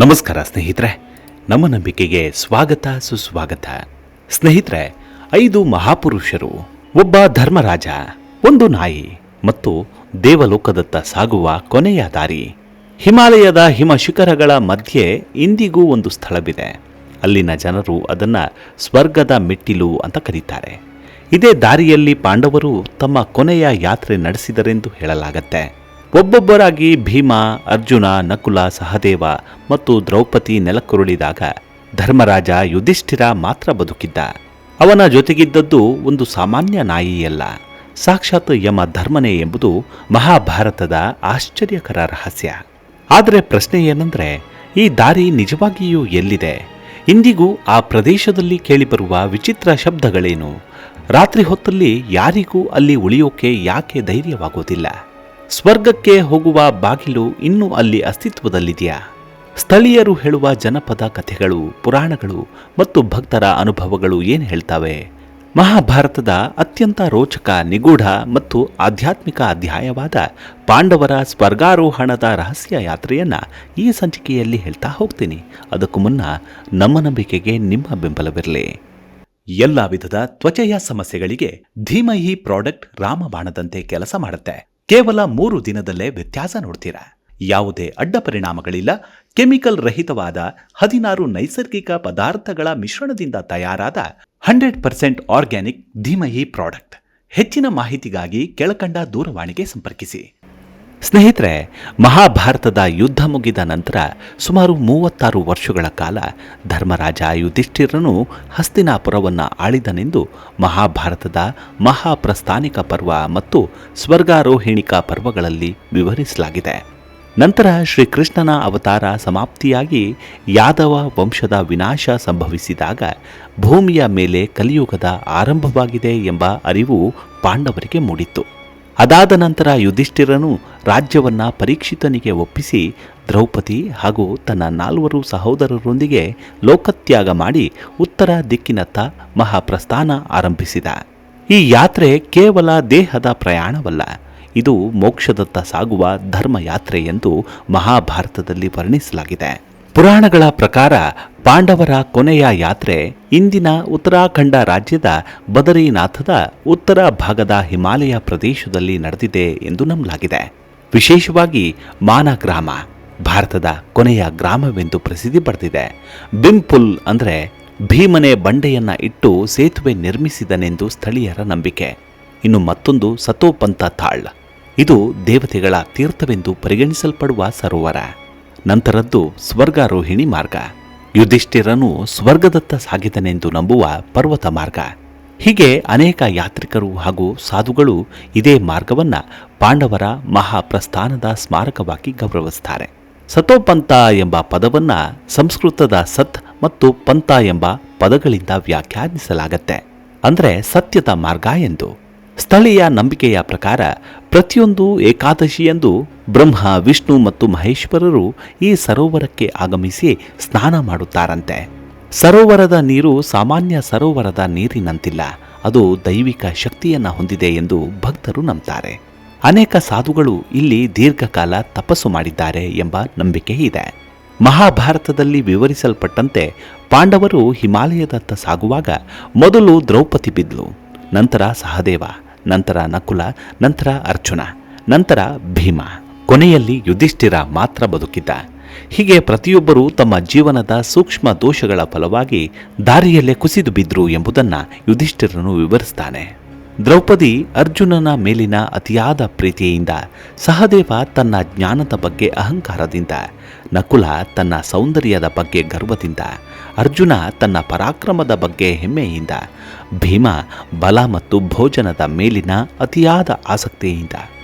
ನಮಸ್ಕಾರ ಸ್ನೇಹಿತರೆ, ನಮ್ಮ ನಂಬಿಕೆಗೆ ಸ್ವಾಗತ ಸುಸ್ವಾಗತ. ಸ್ನೇಹಿತರೆ, 5 ಮಹಾಪುರುಷರು, ಒಬ್ಬ ಧರ್ಮರಾಜ, ಒಂದು ನಾಯಿ ಮತ್ತು ದೇವಲೋಕದತ್ತ ಸಾಗುವ ಕೊನೆಯ ದಾರಿ. ಹಿಮಾಲಯದ ಹಿಮ ಶಿಖರಗಳ ಮಧ್ಯೆ ಇಂದಿಗೂ ಒಂದು ಸ್ಥಳವಿದೆ. ಅಲ್ಲಿನ ಜನರು ಅದನ್ನು ಸ್ವರ್ಗದ ಮೆಟ್ಟಿಲು ಅಂತ ಕರೀತಾರೆ. ಇದೇ ದಾರಿಯಲ್ಲಿ ಪಾಂಡವರು ತಮ್ಮ ಕೊನೆಯ ಯಾತ್ರೆ ನಡೆಸಿದರೆಂದು ಹೇಳಲಾಗತ್ತೆ. ಒಬ್ಬೊಬ್ಬರಾಗಿ ಭೀಮ, ಅರ್ಜುನ, ನಕುಲ, ಸಹದೇವ ಮತ್ತು ದ್ರೌಪದಿ ನೆಲಕ್ಕುರುಳಿದಾಗ ಧರ್ಮರಾಜ ಯುಧಿಷ್ಠಿರ ಮಾತ್ರ ಬದುಕಿದ್ದ. ಅವನ ಜೊತೆಗಿದ್ದದ್ದು ಒಂದು ಸಾಮಾನ್ಯ ನಾಯಿಯಲ್ಲ, ಸಾಕ್ಷಾತ್ ಯಮ ಧರ್ಮನೇ ಎಂಬುದು ಮಹಾಭಾರತದ ಆಶ್ಚರ್ಯಕರ ರಹಸ್ಯ. ಆದರೆ ಪ್ರಶ್ನೆ ಏನಂದ್ರೆ, ಈ ದಾರಿ ನಿಜವಾಗಿಯೂ ಎಲ್ಲಿದೆ? ಇಂದಿಗೂ ಆ ಪ್ರದೇಶದಲ್ಲಿ ಕೇಳಿಬರುವ ವಿಚಿತ್ರ ಶಬ್ದಗಳೇನು? ರಾತ್ರಿ ಹೊತ್ತಲ್ಲಿ ಯಾರಿಗೂ ಅಲ್ಲಿ ಉಳಿಯೋಕೆ ಯಾಕೆ ಧೈರ್ಯವಾಗೋದಿಲ್ಲ? ಸ್ವರ್ಗಕ್ಕೆ ಹೋಗುವ ಬಾಗಿಲು ಇನ್ನೂ ಅಲ್ಲಿ ಅಸ್ತಿತ್ವದಲ್ಲಿದೆಯಾ? ಸ್ಥಳೀಯರು ಹೇಳುವ ಜನಪದ ಕಥೆಗಳು, ಪುರಾಣಗಳು ಮತ್ತು ಭಕ್ತರ ಅನುಭವಗಳು ಏನು ಹೇಳ್ತವೆ? ಮಹಾಭಾರತದ ಅತ್ಯಂತ ರೋಚಕ, ನಿಗೂಢ ಮತ್ತು ಆಧ್ಯಾತ್ಮಿಕ ಅಧ್ಯಾಯವಾದ ಪಾಂಡವರ ಸ್ವರ್ಗಾರೋಹಣದ ರಹಸ್ಯ ಯಾತ್ರೆಯನ್ನು ಈ ಸಂಚಿಕೆಯಲ್ಲಿ ಹೇಳ್ತಾ ಹೋಗ್ತೀನಿ. ಅದಕ್ಕೂ ಮುನ್ನ ನಮ್ಮ ನಂಬಿಕೆಗೆ ನಿಮ್ಮ ಬೆಂಬಲವಿರಲಿ. ಎಲ್ಲ ವಿಧದ ತ್ವಚೆಯ ಸಮಸ್ಯೆಗಳಿಗೆ ಧೀಮಹಿ ಪ್ರಾಡಕ್ಟ್ ರಾಮಬಾಣದಂತೆ ಕೆಲಸ ಮಾಡುತ್ತೆ. ಕೇವಲ 3 ದಿನದಲ್ಲೇ ವ್ಯತ್ಯಾಸ ನೋಡ್ತೀರಾ. ಯಾವುದೇ ಅಡ್ಡ ಪರಿಣಾಮಗಳಿಲ್ಲ. ಕೆಮಿಕಲ್ ರಹಿತವಾದ 16 ನೈಸರ್ಗಿಕ ಪದಾರ್ಥಗಳ ಮಿಶ್ರಣದಿಂದ ತಯಾರಾದ 100% ಆರ್ಗ್ಯಾನಿಕ್ ಧೀಮಹಿ ಪ್ರಾಡಕ್ಟ್. ಹೆಚ್ಚಿನ ಮಾಹಿತಿಗಾಗಿ ಕೆಳಕಂಡ ದೂರವಾಣಿಗೆ ಸಂಪರ್ಕಿಸಿ. ಸ್ನೇಹಿತರೆ, ಮಹಾಭಾರತದ ಯುದ್ಧ ಮುಗಿದ ನಂತರ ಸುಮಾರು 36 ವರ್ಷಗಳ ಕಾಲ ಧರ್ಮರಾಜ ಯುಧಿಷ್ಠಿರನು ಹಸ್ತಿನಾಪುರವನ್ನು ಆಳಿದನೆಂದು ಮಹಾಭಾರತದ ಮಹಾಪ್ರಸ್ಥಾನಿಕ ಪರ್ವ ಮತ್ತು ಸ್ವರ್ಗಾರೋಹಿಣಿಕಾ ಪರ್ವಗಳಲ್ಲಿ ವಿವರಿಸಲಾಗಿದೆ. ನಂತರ ಶ್ರೀಕೃಷ್ಣನ ಅವತಾರ ಸಮಾಪ್ತಿಯಾಗಿ ಯಾದವ ವಂಶದ ವಿನಾಶ ಸಂಭವಿಸಿದಾಗ ಭೂಮಿಯ ಮೇಲೆ ಕಲಿಯುಗದ ಆರಂಭವಾಗಿದೆ ಎಂಬ ಅರಿವು ಪಾಂಡವರಿಗೆ ಮೂಡಿತ್ತು. ಅದಾದ ನಂತರ ಯುಧಿಷ್ಠಿರನು ರಾಜ್ಯವನ್ನ ಪರೀಕ್ಷಿತನಿಗೆ ಒಪ್ಪಿಸಿ ದ್ರೌಪದಿ ಹಾಗೂ ತನ್ನ 4 ಸಹೋದರರೊಂದಿಗೆ ಲೋಕತ್ಯಾಗ ಮಾಡಿ ಉತ್ತರ ದಿಕ್ಕಿನತ್ತ ಮಹಾಪ್ರಸ್ಥಾನ ಆರಂಭಿಸಿದ. ಈ ಯಾತ್ರೆ ಕೇವಲ ದೇಹದ ಪ್ರಯಾಣವಲ್ಲ, ಇದು ಮೋಕ್ಷದತ್ತ ಸಾಗುವ ಧರ್ಮಯಾತ್ರೆ ಎಂದು ಮಹಾಭಾರತದಲ್ಲಿ ವರ್ಣಿಸಲಾಗಿದೆ. ಪುರಾಣಗಳ ಪ್ರಕಾರ ಪಾಂಡವರ ಕೊನೆಯ ಯಾತ್ರೆ ಇಂದಿನ ಉತ್ತರಾಖಂಡ ರಾಜ್ಯದ ಬದರಿನಾಥದ ಉತ್ತರ ಭಾಗದ ಹಿಮಾಲಯ ಪ್ರದೇಶದಲ್ಲಿ ನಡೆದಿದೆ ಎಂದು ನಂಬಲಾಗಿದೆ. ವಿಶೇಷವಾಗಿ ಮಾನ ಗ್ರಾಮ ಭಾರತದ ಕೊನೆಯ ಗ್ರಾಮವೆಂದು ಪ್ರಸಿದ್ಧಿ ಪಡೆದಿದೆ. ಬಿಂಪುಲ್ ಅಂದರೆ ಭೀಮನೆ ಬಂಡೆಯನ್ನ ಇಟ್ಟು ಸೇತುವೆ ನಿರ್ಮಿಸಿದನೆಂದು ಸ್ಥಳೀಯರ ನಂಬಿಕೆ. ಇನ್ನು ಮತ್ತೊಂದು ಸತೋಪಂಥ ತಾಳ್, ಇದು ದೇವತೆಗಳ ತೀರ್ಥವೆಂದು ಪರಿಗಣಿಸಲ್ಪಡುವ ಸರೋವರ. ನಂತರದ್ದು ಸ್ವರ್ಗಾರೋಹಿಣಿ ಮಾರ್ಗ, ಯುಧಿಷ್ಠಿರನು ಸ್ವರ್ಗದತ್ತ ಸಾಗಿದನೆಂದು ನಂಬುವ ಪರ್ವತ ಮಾರ್ಗ. ಹೀಗೆ ಅನೇಕ ಯಾತ್ರಿಕರು ಹಾಗೂ ಸಾಧುಗಳು ಇದೇ ಮಾರ್ಗವನ್ನ ಪಾಂಡವರ ಮಹಾಪ್ರಸ್ಥಾನದ ಸ್ಮಾರಕವಾಗಿ ಗೌರವಿಸುತ್ತಾರೆ. ಸತೋಪಂಥ ಎಂಬ ಪದವನ್ನ ಸಂಸ್ಕೃತದ ಸತ್ ಮತ್ತು ಪಂಥ ಎಂಬ ಪದಗಳಿಂದ ವ್ಯಾಖ್ಯಾನಿಸಲಾಗತ್ತೆ, ಅಂದರೆ ಸತ್ಯದ ಮಾರ್ಗ ಎಂದು. ಸ್ಥಳೀಯ ನಂಬಿಕೆಯ ಪ್ರಕಾರ ಪ್ರತಿಯೊಂದು ಏಕಾದಶಿಯಂದು ಬ್ರಹ್ಮ, ವಿಷ್ಣು ಮತ್ತು ಮಹೇಶ್ವರರು ಈ ಸರೋವರಕ್ಕೆ ಆಗಮಿಸಿ ಸ್ನಾನ ಮಾಡುತ್ತಾರಂತೆ. ಸರೋವರದ ನೀರು ಸಾಮಾನ್ಯ ಸರೋವರದ ನೀರಿನಂತಿಲ್ಲ, ಅದು ದೈವಿಕ ಶಕ್ತಿಯನ್ನು ಹೊಂದಿದೆ ಎಂದು ಭಕ್ತರು ನಂಬ್ತಾರೆ. ಅನೇಕ ಸಾಧುಗಳು ಇಲ್ಲಿ ದೀರ್ಘಕಾಲ ತಪಸ್ಸು ಮಾಡಿದ್ದಾರೆ ಎಂಬ ನಂಬಿಕೆ ಇದೆ. ಮಹಾಭಾರತದಲ್ಲಿ ವಿವರಿಸಲ್ಪಟ್ಟಂತೆ ಪಾಂಡವರು ಹಿಮಾಲಯದತ್ತ ಸಾಗುವಾಗ ಮೊದಲು ದ್ರೌಪದಿ ಬಿದ್ಲು, ನಂತರ ಸಹದೇವ, ನಂತರ ನಕುಲ, ನಂತರ ಅರ್ಜುನ, ನಂತರ ಭೀಮ, ಕೊನೆಯಲ್ಲಿ ಯುಧಿಷ್ಠಿರ ಮಾತ್ರ ಬದುಕಿದ್ದ. ಹೀಗೆ ಪ್ರತಿಯೊಬ್ಬರೂ ತಮ್ಮ ಜೀವನದ ಸೂಕ್ಷ್ಮ ದೋಷಗಳ ಫಲವಾಗಿ ದಾರಿಯಲ್ಲೇ ಕುಸಿದು ಬಿದ್ರು ಎಂಬುದನ್ನು ಯುಧಿಷ್ಠಿರನು ವಿವರಿಸ್ತಾನೆ. ದ್ರೌಪದಿ ಅರ್ಜುನನ ಮೇಲಿನ ಅತಿಯಾದ ಪ್ರೀತಿಯಿಂದ, ಸಹದೇವ ತನ್ನ ಜ್ಞಾನದ ಬಗ್ಗೆ ಅಹಂಕಾರದಿಂದ, ನಕುಲ ತನ್ನ ಸೌಂದರ್ಯದ ಬಗ್ಗೆ ಗರ್ವದಿಂದ, ಅರ್ಜುನ ತನ್ನ ಪರಾಕ್ರಮದ ಬಗ್ಗೆ ಹೆಮ್ಮೆಯಿಂದ, ಭೀಮ ಬಲ ಮತ್ತು ಭೋಜನದ ಮೇಲಿನ ಅತಿಯಾದ ಆಸಕ್ತಿಯಿಂದ.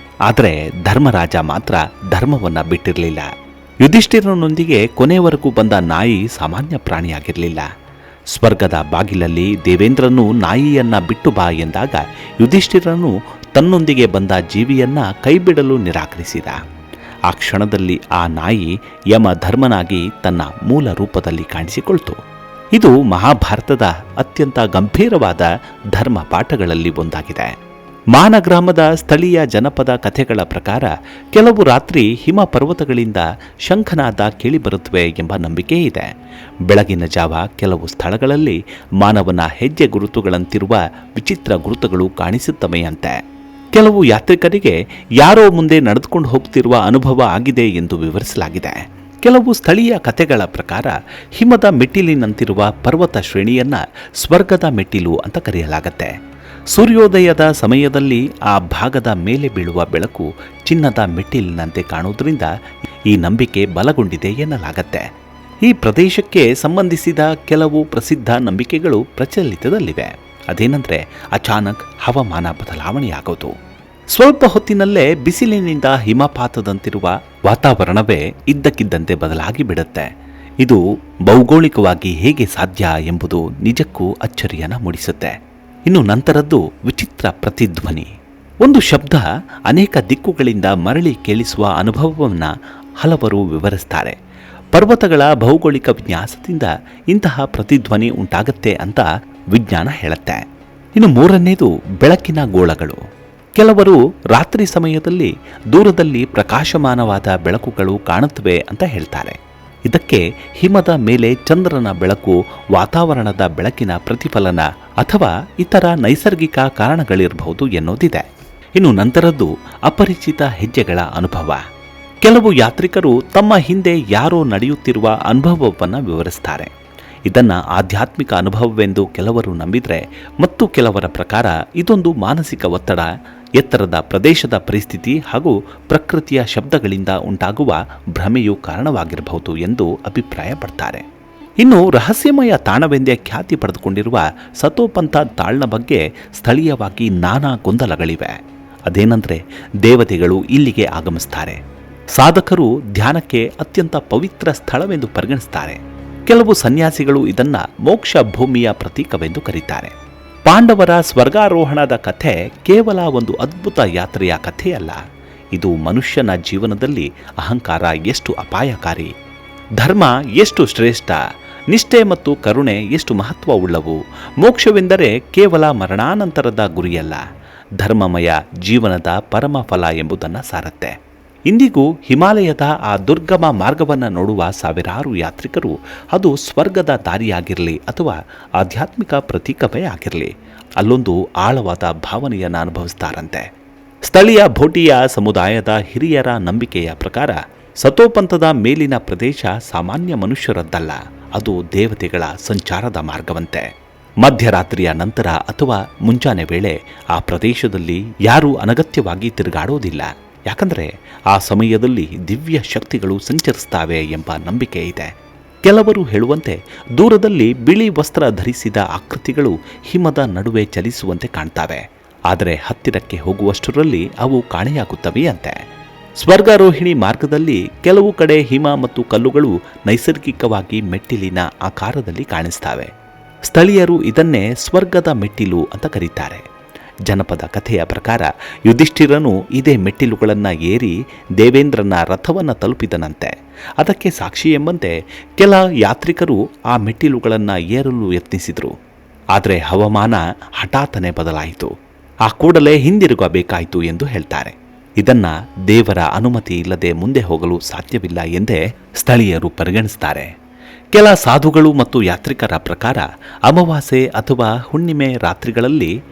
ಆದರೆ ಧರ್ಮರಾಜ ಮಾತ್ರ ಧರ್ಮವನ್ನು ಬಿಟ್ಟಿರಲಿಲ್ಲ. ಯುಧಿಷ್ಠಿರನೊಂದಿಗೆ ಕೊನೆಯವರೆಗೂ ಬಂದ ನಾಯಿ ಸಾಮಾನ್ಯ ಪ್ರಾಣಿಯಾಗಿರಲಿಲ್ಲ. ಸ್ವರ್ಗದ ಬಾಗಿಲಲ್ಲಿ ದೇವೇಂದ್ರನು ನಾಯಿಯನ್ನ ಬಿಟ್ಟು ಬಾ ಎಂದಾಗ ಯುಧಿಷ್ಠಿರನು ತನ್ನೊಂದಿಗೆ ಬಂದ ಜೀವಿಯನ್ನ ಕೈಬಿಡಲು ನಿರಾಕರಿಸಿದ. ಆ ಕ್ಷಣದಲ್ಲಿ ಆ ನಾಯಿ ಯಮ ಧರ್ಮನಾಗಿ ತನ್ನ ಮೂಲ ರೂಪದಲ್ಲಿ ಕಾಣಿಸಿಕೊಳ್ತು. ಇದು ಮಹಾಭಾರತದ ಅತ್ಯಂತ ಗಂಭೀರವಾದ ಧರ್ಮ ಪಾಠಗಳಲ್ಲಿ ಒಂದಾಗಿದೆ. ಮಾನ ಗ್ರಾಮದ ಸ್ಥಳೀಯ ಜನಪದ ಕಥೆಗಳ ಪ್ರಕಾರ ಕೆಲವು ರಾತ್ರಿ ಹಿಮ ಪರ್ವತಗಳಿಂದ ಶಂಖನಾದ ಕೇಳಿಬರುತ್ತವೆ ಎಂಬ ನಂಬಿಕೆ ಇದೆ. ಬೆಳಗಿನ ಜಾವ ಕೆಲವು ಸ್ಥಳಗಳಲ್ಲಿ ಮಾನವನ ಹೆಜ್ಜೆ ಗುರುತುಗಳಂತಿರುವ ವಿಚಿತ್ರ ಗುರುತುಗಳು ಕಾಣಿಸುತ್ತವೆಯಂತೆ. ಕೆಲವು ಯಾತ್ರಿಕರಿಗೆ ಯಾರೋ ಮುಂದೆ ನಡೆದುಕೊಂಡು ಹೋಗ್ತಿರುವ ಅನುಭವ ಆಗಿದೆ ಎಂದು ವಿವರಿಸಲಾಗಿದೆ. ಕೆಲವು ಸ್ಥಳೀಯ ಕಥೆಗಳ ಪ್ರಕಾರ ಹಿಮದ ಮೆಟ್ಟಿಲಿನಂತಿರುವ ಪರ್ವತ ಶ್ರೇಣಿಯನ್ನ ಸ್ವರ್ಗದ ಮೆಟ್ಟಿಲು ಅಂತ ಕರೆಯಲಾಗತ್ತೆ. ಸೂರ್ಯೋದಯದ ಸಮಯದಲ್ಲಿ ಆ ಭಾಗದ ಮೇಲೆ ಬೀಳುವ ಬೆಳಕು ಚಿನ್ನದ ಮೆಟ್ಟಿಲಿನಂತೆ ಕಾಣುವುದರಿಂದ ಈ ನಂಬಿಕೆ ಬಲಗೊಂಡಿದೆ ಎನ್ನಲಾಗತ್ತೆ. ಈ ಪ್ರದೇಶಕ್ಕೆ ಸಂಬಂಧಿಸಿದ ಕೆಲವು ಪ್ರಸಿದ್ಧ ನಂಬಿಕೆಗಳು ಪ್ರಚಲಿತದಲ್ಲಿವೆ. ಅದೇನೆಂದರೆ ಅಚಾನಕ್ ಹವಾಮಾನ ಬದಲಾವಣೆಯಾಗೋದು. ಸ್ವಲ್ಪ ಹೊತ್ತಿನಲ್ಲೇ ಬಿಸಿಲಿನಿಂದ ಹಿಮಪಾತದಂತಿರುವ ವಾತಾವರಣವೇ ಇದ್ದಕ್ಕಿದ್ದಂತೆ ಬದಲಾಗಿ ಬಿಡುತ್ತೆ. ಇದು ಭೌಗೋಳಿಕವಾಗಿ ಹೇಗೆ ಸಾಧ್ಯ ಎಂಬುದು ನಿಜಕ್ಕೂ ಅಚ್ಚರಿಯನ್ನ ಮೂಡಿಸುತ್ತೆ. ಇನ್ನು ನಂತರದ್ದು ವಿಚಿತ್ರ ಪ್ರತಿಧ್ವನಿ. ಒಂದು ಶಬ್ದ ಅನೇಕ ದಿಕ್ಕುಗಳಿಂದ ಮರಳಿ ಕೇಳಿಸುವ ಅನುಭವವನ್ನು ಹಲವರು ವಿವರಿಸ್ತಾರೆ. ಪರ್ವತಗಳ ಭೌಗೋಳಿಕ ವಿನ್ಯಾಸದಿಂದ ಇಂತಹ ಪ್ರತಿಧ್ವನಿ ಉಂಟಾಗತ್ತೆ ಅಂತ ವಿಜ್ಞಾನ ಹೇಳುತ್ತೆ. ಇನ್ನು ಮೂರನೇದು ಬೆಳಕಿನ ಗೋಳಗಳು. ಕೆಲವರು ರಾತ್ರಿ ಸಮಯದಲ್ಲಿ ದೂರದಲ್ಲಿ ಪ್ರಕಾಶಮಾನವಾದ ಬೆಳಕುಗಳು ಕಾಣುತ್ತವೆ ಅಂತ ಹೇಳ್ತಾರೆ. ಇದಕ್ಕೆ ಹಿಮದ ಮೇಲೆ ಚಂದ್ರನ ಬೆಳಕು, ವಾತಾವರಣದ ಬೆಳಕಿನ ಪ್ರತಿಫಲನ ಅಥವಾ ಇತರ ನೈಸರ್ಗಿಕ ಕಾರಣಗಳಿರಬಹುದು ಎನ್ನುವುದಿದೆ. ಇನ್ನು ನಂತರದ್ದು ಅಪರಿಚಿತ ಹೆಜ್ಜೆಗಳ ಅನುಭವ. ಕೆಲವು ಯಾತ್ರಿಕರು ತಮ್ಮ ಹಿಂದೆ ಯಾರೋ ನಡೆಯುತ್ತಿರುವ ಅನುಭವವನ್ನು ವಿವರಿಸ್ತಾರೆ. ಇದನ್ನು ಆಧ್ಯಾತ್ಮಿಕ ಅನುಭವವೆಂದು ಕೆಲವರು ನಂಬಿದರೆ, ಮತ್ತು ಕೆಲವರ ಪ್ರಕಾರ ಇದೊಂದು ಮಾನಸಿಕ ಒತ್ತಡ, ಎತ್ತರದ ಪ್ರದೇಶದ ಪರಿಸ್ಥಿತಿ ಹಾಗೂ ಪ್ರಕೃತಿಯ ಶಬ್ದಗಳಿಂದ ಉಂಟಾಗುವ ಭ್ರಮೆಯು ಕಾರಣವಾಗಿರಬಹುದು ಎಂದು ಅಭಿಪ್ರಾಯಪಡ್ತಾರೆ. ಇನ್ನು ರಹಸ್ಯಮಯ ತಾಣವೆಂದೇ ಖ್ಯಾತಿ ಪಡೆದುಕೊಂಡಿರುವ ಸತೋಪಂಥ ತಾಳ್ನ ಬಗ್ಗೆ ಸ್ಥಳೀಯವಾಗಿ ನಾನಾ ಗೊಂದಲಗಳಿವೆ. ಅದೇನೆಂದರೆ ದೇವತೆಗಳು ಇಲ್ಲಿಗೆ ಆಗಮಿಸ್ತಾರೆ. ಸಾಧಕರು ಧ್ಯಾನಕ್ಕೆ ಅತ್ಯಂತ ಪವಿತ್ರ ಸ್ಥಳವೆಂದು ಪರಿಗಣಿಸ್ತಾರೆ. ಕೆಲವು ಸನ್ಯಾಸಿಗಳು ಇದನ್ನ ಮೋಕ್ಷ ಭೂಮಿಯ ಪ್ರತೀಕವೆಂದು ಕರೀತಾರೆ. ಪಾಂಡವರ ಸ್ವರ್ಗಾರೋಹಣದ ಕಥೆ ಕೇವಲ ಒಂದು ಅದ್ಭುತ ಯಾತ್ರೆಯ ಕಥೆಯಲ್ಲ. ಇದು ಮನುಷ್ಯನ ಜೀವನದಲ್ಲಿ ಅಹಂಕಾರ ಎಷ್ಟು ಅಪಾಯಕಾರಿ, ಧರ್ಮ ಎಷ್ಟು ಶ್ರೇಷ್ಠ, ನಿಷ್ಠೆ ಮತ್ತು ಕರುಣೆ ಎಷ್ಟು ಮಹತ್ವವುಳ್ಳವು, ಮೋಕ್ಷವೆಂದರೆ ಕೇವಲ ಮರಣಾನಂತರದ ಗುರಿಯಲ್ಲ, ಧರ್ಮಮಯ ಜೀವನದ ಪರಮ ಫಲ ಎಂಬುದನ್ನು ಸಾರುತ್ತೆ. ಇಂದಿಗೂ ಹಿಮಾಲಯದ ಆ ದುರ್ಗಮ ಮಾರ್ಗವನ್ನು ನೋಡುವ ಸಾವಿರಾರು ಯಾತ್ರಿಕರು ಅದು ಸ್ವರ್ಗದ ದಾರಿಯಾಗಿರಲಿ ಅಥವಾ ಆಧ್ಯಾತ್ಮಿಕ ಪ್ರತೀಕವೇ ಆಗಿರಲಿ, ಅಲ್ಲೊಂದು ಆಳವಾದ ಭಾವನೆಯನ್ನು ಅನುಭವಿಸ್ತಾರಂತೆ. ಸ್ಥಳೀಯ ಭೋಟಿಯ ಸಮುದಾಯದ ಹಿರಿಯರ ನಂಬಿಕೆಯ ಪ್ರಕಾರ ಸತೋಪಂಥದ ಮೇಲಿನ ಪ್ರದೇಶ ಸಾಮಾನ್ಯ ಮನುಷ್ಯರದ್ದಲ್ಲ, ಅದು ದೇವತೆಗಳ ಸಂಚಾರದ ಮಾರ್ಗವಂತೆ. ಮಧ್ಯರಾತ್ರಿಯ ನಂತರ ಅಥವಾ ಮುಂಜಾನೆ ವೇಳೆ ಆ ಪ್ರದೇಶದಲ್ಲಿ ಯಾರೂ ಅನಗತ್ಯವಾಗಿ ತಿರುಗಾಡೋದಿಲ್ಲ. ಯಾಕಂದರೆ ಆ ಸಮಯದಲ್ಲಿ ದಿವ್ಯ ಶಕ್ತಿಗಳು ಸಂಚರಿಸ್ತಾವೆ ಎಂಬ ನಂಬಿಕೆ ಇದೆ. ಕೆಲವರು ಹೇಳುವಂತೆ ದೂರದಲ್ಲಿ ಬಿಳಿ ವಸ್ತ್ರ ಧರಿಸಿದ ಆಕೃತಿಗಳು ಹಿಮದ ನಡುವೆ ಚಲಿಸುವಂತೆ ಕಾಣ್ತಾವೆ. ಆದರೆ ಹತ್ತಿರಕ್ಕೆ ಹೋಗುವಷ್ಟರಲ್ಲಿ ಅವು ಕಾಣೆಯಾಗುತ್ತವೆಯಂತೆ. ಸ್ವರ್ಗಾರೋಹಿಣಿ ಮಾರ್ಗದಲ್ಲಿ ಕೆಲವು ಕಡೆ ಹಿಮ ಮತ್ತು ಕಲ್ಲುಗಳು ನೈಸರ್ಗಿಕವಾಗಿ ಮೆಟ್ಟಿಲಿನ ಆಕಾರದಲ್ಲಿ ಕಾಣಿಸ್ತಾವೆ. ಸ್ಥಳೀಯರು ಇದನ್ನೇ ಸ್ವರ್ಗದ ಮೆಟ್ಟಿಲು ಅಂತ ಕರೀತಾರೆ. ಜನಪದ ಕಥೆಯ ಪ್ರಕಾರ ಯುಧಿಷ್ಠಿರನು ಇದೇ ಮೆಟ್ಟಿಲುಗಳನ್ನು ಏರಿ ದೇವೇಂದ್ರನ ರಥವನ್ನು ತಲುಪಿದನಂತೆ. ಅದಕ್ಕೆ ಸಾಕ್ಷಿ ಎಂಬಂತೆ ಕೆಲ ಯಾತ್ರಿಕರು ಆ ಮೆಟ್ಟಿಲುಗಳನ್ನು ಏರಲು ಯತ್ನಿಸಿದರು. ಆದರೆ ಹವಾಮಾನ ಹಠಾತ್ತನೆ ಬದಲಾಯಿತು. ಆ ಕೂಡಲೇ ಹಿಂದಿರುಗಬೇಕಾಯಿತು ಎಂದು ಹೇಳ್ತಾರೆ. ಇದನ್ನ ದೇವರ ಅನುಮತಿ ಇಲ್ಲದೆ ಮುಂದೆ ಹೋಗಲು ಸಾಧ್ಯವಿಲ್ಲ ಎಂದೇ ಸ್ಥಳೀಯರು ಪರಿಗಣಿಸ್ತಾರೆ. ಕೆಲ ಸಾಧುಗಳು ಮತ್ತು ಯಾತ್ರಿಕರ ಪ್ರಕಾರ ಅಮಾವಾಸ್ಯೆ ಅಥವಾ ಹುಣ್ಣಿಮೆ ರಾತ್ರಿಗಳಲ್ಲಿ